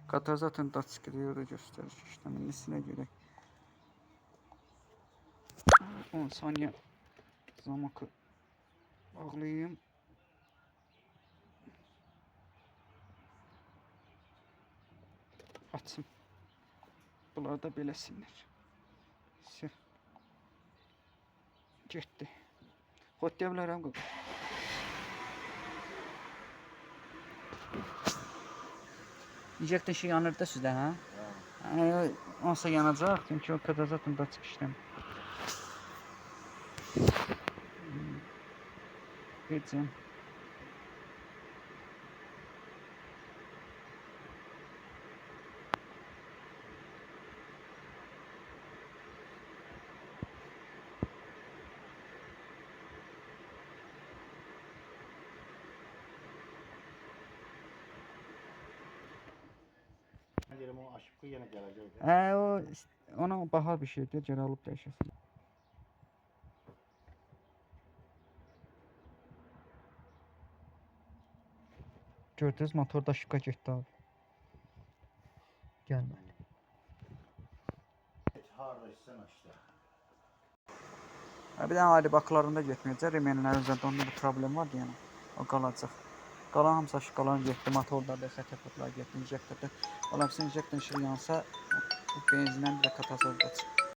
Katazatın datçıqı da göstərir işləməsinə görə. 10 saniye zamakı bağlayayım. Açım. Bunlar da beləsinlər. Getdi. Xod deyə bilərəm qaba. Injektor şey yanır da sizdə, hə? Onsa yanacaq, çünki o katazatın datçıq işləmir. Geçin. Deyirəm o aşıqı yenə gələcək. Ona baha bir şeydir, geri alıp dəyişəsən. Gördünüz, motorda şıqa getdi abi. Gəlmədi. Harda işsən açdı. Bir dənə ayrı baklarında getməyəcək. Remenlərin üzərində onda bir problem var yəni. O qalacaq. Qalan hamısı şıqaların getdi, motorda da xətəfətlər getdi, injektorda. Ola bilsin injektorun işığı yansa benzindən bir də katazor qaçır.